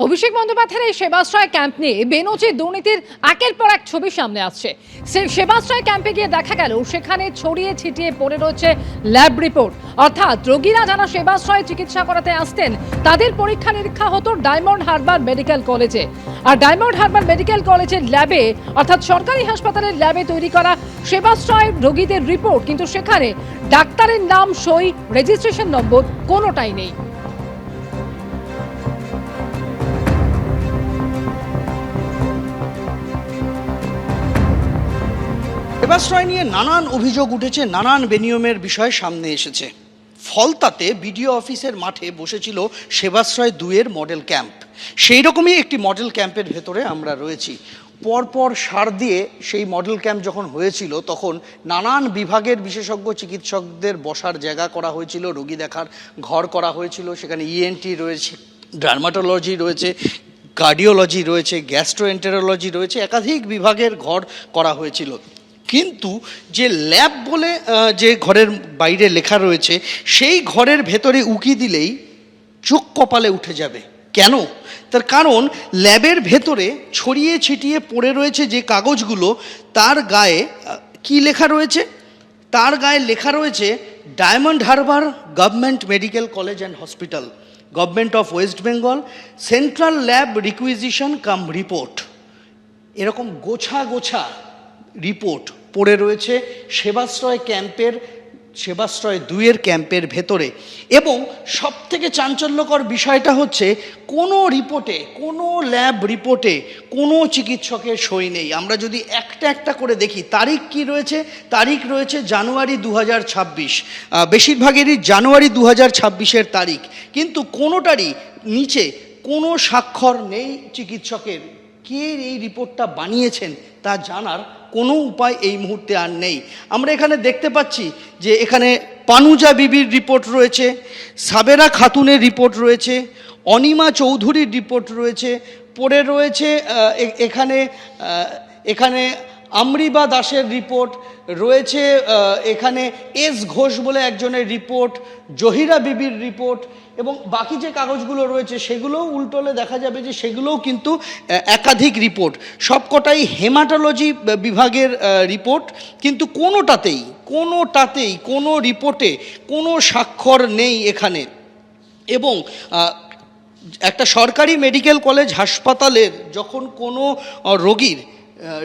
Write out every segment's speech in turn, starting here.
অভিষেক বন্দ্যোপাধ্যায়ের এই সেবাশ্রয় ক্যাম্প নিয়ে বেনজির দুর্নীতির একের পর এক ছবি সামনে আসছে। সেবাশ্রয় ক্যাম্পে গিয়ে দেখা গেল সেখানে ছড়িয়ে ছিটিয়ে পড়ে রয়েছে ল্যাব রিপোর্ট, অর্থাৎ রোগীরা যারা সেবাশ্রয়ে চিকিৎসা করাতে আসতেন তাদের পরীক্ষা নিরীক্ষা হতো ডায়মন্ড হারবার মেডিকেল কলেজে। আর ডায়মন্ড হারবার মেডিকেল কলেজের ল্যাবে, অর্থাৎ সরকারি হাসপাতালের ল্যাবে তৈরি করা সেবাশ্রয় রোগীদের রিপোর্ট, কিন্তু সেখানে ডাক্তারের নাম, সই, রেজিস্ট্রেশন নম্বর কোনোটাই নেই। সেবাশ্রয় নিয়ে নানান অভিযোগ উঠেছে, নানান বেনিয়মের বিষয় সামনে এসেছে। ফলতাতে বিডিও অফিসের মাঠে বসেছিল সেবাশ্রয় 2-এর মডেল ক্যাম্প। সেই রকমই একটি মডেল ক্যাম্পের ভেতরে আমরা রয়েছি। পরপর সার দিয়ে সেই মডেল ক্যাম্প যখন হয়েছিল তখন নানান বিভাগের বিশেষজ্ঞ চিকিৎসকদের বসার জায়গা করা হয়েছিল, রোগী দেখার ঘর করা হয়েছিল। সেখানে ইএনটি রয়েছে, ডার্মাটোলজি রয়েছে, কার্ডিওলজি রয়েছে, গ্যাস্ট্রোএন্টেরোলজি রয়েছে, একাধিক বিভাগের ঘর করা হয়েছিল। কিন্তু যে ল্যাব বলে যে ঘরের বাইরে লেখা রয়েছে সেই ঘরের ভেতরে উকি দিলেই চোখ কপালে উঠে যাবে। কেন? তার কারণ ল্যাবের ভেতরে ছড়িয়ে ছিটিয়ে পড়ে রয়েছে যে কাগজগুলো, তার গায়ে কি লেখা রয়েছে? তার গায়ে লেখা রয়েছে Diamond Harbour government medical college and hospital, government of West Bengal, central lab requisition cum report. এরকম গোছা গোছা রিপোর্ট পড়ে রয়েছে সেবাশ্রয় 2-এর ক্যাম্পের ভেতরে। এবং সবথেকে চাঞ্চল্যকর বিষয়টা হচ্ছে কোনো রিপোর্টে, কোনো ল্যাব রিপোর্টে কোনো চিকিৎসকের সই নেই। আমরা যদি একটা একটা করে দেখি, তারিখ কি রয়েছে? তারিখ রয়েছে জানুয়ারি 2026, বেশিরভাগেরই জানুয়ারি 2026-এর তারিখ, কিন্তু কোনোটারই নিচে কোনো স্বাক্ষর নেই চিকিৎসকের। কে এই রিপোর্টটা বানিয়েছেন তা জানার কোনো উপায় এই মুহূর্তে আর নেই। আমরা এখানে দেখতে পাচ্ছি যে এখানে পানুজা বিবির রিপোর্ট রয়েছে, সাবেরা খাতুনের রিপোর্ট রয়েছে, অনিমা চৌধুরীর রিপোর্ট রয়েছে, পড়ে রয়েছে এখানে আমরিবা দাসের রিপোর্ট রয়েছে, এখানে এস ঘোষ বলে একজনের রিপোর্ট, জহিরা বিবির রিপোর্ট, এবং বাকি যে কাগজগুলো রয়েছে সেগুলোও উল্টোলে দেখা যাবে যে সেগুলোও কিন্তু একাধিক রিপোর্ট, সবকটাই হেমাটোলজি বিভাগের রিপোর্ট। কিন্তু কোনোটাতেই কোনো রিপোর্টে কোনো স্বাক্ষর নেই এখানে। এবং একটা সরকারি মেডিকেল কলেজ হাসপাতালের যখন কোনো রোগীর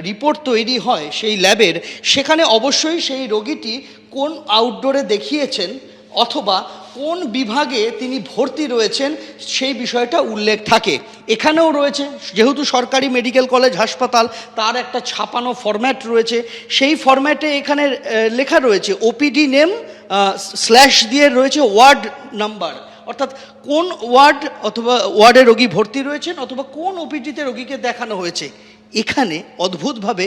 রিপোর্ট তৈরি হয় সেই ল্যাবের, সেখানে অবশ্যই সেই রোগীটি কোন আউটডোরে দেখিয়েছেন অথবা কোন বিভাগে তিনি ভর্তি রয়েছেন সেই বিষয়টা উল্লেখ থাকে। এখানেও রয়েছে, যেহেতু সরকারি মেডিকেল কলেজ হাসপাতাল, তার একটা ছাপানো ফরম্যাট রয়েছে। সেই ফরম্যাটে এখানে লেখা রয়েছে ওপিডি নেম স্ল্যাশ দিয়ে রয়েছে ওয়ার্ড নাম্বার, অর্থাৎ কোন ওয়ার্ড অথবা ওয়ার্ডে রোগী ভর্তি রয়েছেন অথবা কোন ওপিডিতে রোগীকে দেখানো হয়েছে। এখানে অদ্ভুতভাবে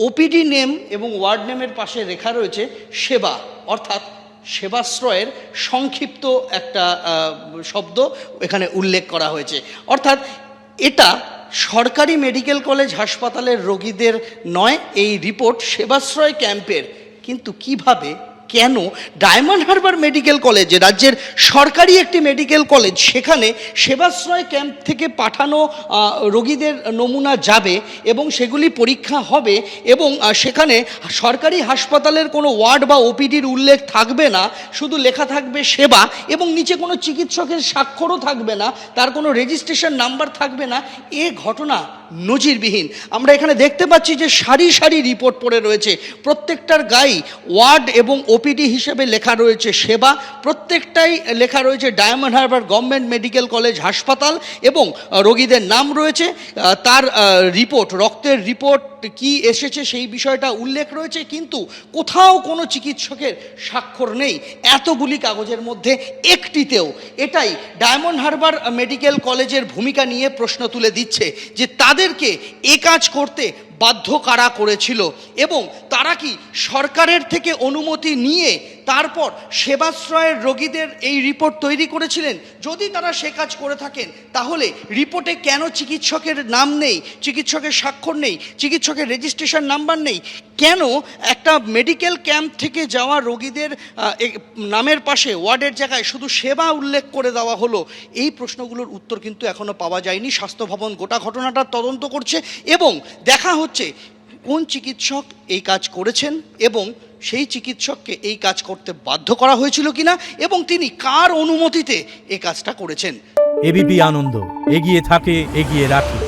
ওপিডি নেম এবং ওয়ার্ড নেমের পাশে লেখা রয়েছে সেবা, অর্থাৎ সেবাশ্রয়ের সংক্ষিপ্ত একটা শব্দ এখানে উল্লেখ করা হয়েছে। অর্থাৎ এটা সরকারি মেডিকেল কলেজ হাসপাতালের রোগীদের নয়, এই রিপোর্ট সেবাশ্রয় ক্যাম্পের। কিন্তু কিভাবে, কেন ডায়মন্ড হারবার মেডিকেল কলেজ, রাজ্যের সরকারি একটি মেডিকেল কলেজ, সেখানে সেবাশ্রয় ক্যাম্প থেকে পাঠানো রোগীদের নমুনা যাবে এবং সেগুলি পরীক্ষা হবে এবং সেখানে সরকারি হাসপাতালের কোনো ওয়ার্ড বা ওপিডির উল্লেখ থাকবে না, শুধু লেখা থাকবে সেবা, এবং নিচে কোনো চিকিৎসকের স্বাক্ষরও থাকবে না, তার কোনো রেজিস্ট্রেশন নাম্বার থাকবে না। এ ঘটনা নজিরবিহীন। আমরা এখানে দেখতে পাচ্ছি যে সারি সারি রিপোর্ট পড়ে রয়েছে, প্রত্যেকটার গায়ে ওয়ার্ড এবং ওপিডি হিসেবে লেখা রয়েছে সেবা, প্রত্যেকটাই লেখা রয়েছে Diamond Harbour government medical college হাসপাতাল, এবং রোগীদের নাম রয়েছে, তার রিপোর্ট, রক্তের রিপোর্ট কি এসেছে সেই বিষয়টা উল্লেখ রয়েছে, কিন্তু কোথাও কোনো চিকিৎসকের স্বাক্ষর নেই এতগুলি কাগজের মধ্যে একটিতেও। এটাই ডায়মন্ড হারবার মেডিকেল কলেজের ভূমিকা নিয়ে প্রশ্ন তুলে দিচ্ছে যে তাদেরকে এ কাজ করতে বাধ্য কারা করেছিল এবং তারা কি সরকারের থেকে অনুমতি নিয়ে তারপর সেবাশ্রয়ের রোগীদের এই রিপোর্ট তৈরি করেছিলেন? যদি তারা সে কাজ করে থাকেন তাহলে রিপোর্টে কেন চিকিৎসকের নাম নেই, চিকিৎসকের স্বাক্ষর নেই, চিকিৎসকের রেজিস্ট্রেশন নাম্বার নেই? কেন একটা মেডিকেল ক্যাম্প থেকে যাওয়া রোগীদের নামের পাশে ওয়ার্ডের জায়গায় শুধু সেবা উল্লেখ করে দেওয়া হলো? এই প্রশ্নগুলোর উত্তর কিন্তু এখনও পাওয়া যায়নি। স্বাস্থ্য ভবন গোটা ঘটনাটার তদন্ত করছে এবং দেখা হচ্ছে কোন চিকিৎসক এই কাজ করেছেন এবং সেই চিকিৎসককে এই কাজ করতে বাধ্য করা হয়েছিল কিনা এবং তিনি কার অনুমতিতে এই কাজটা করেছেন। এবিপি আনন্দ, এগিয়ে থাকে, এগিয়ে রাখে।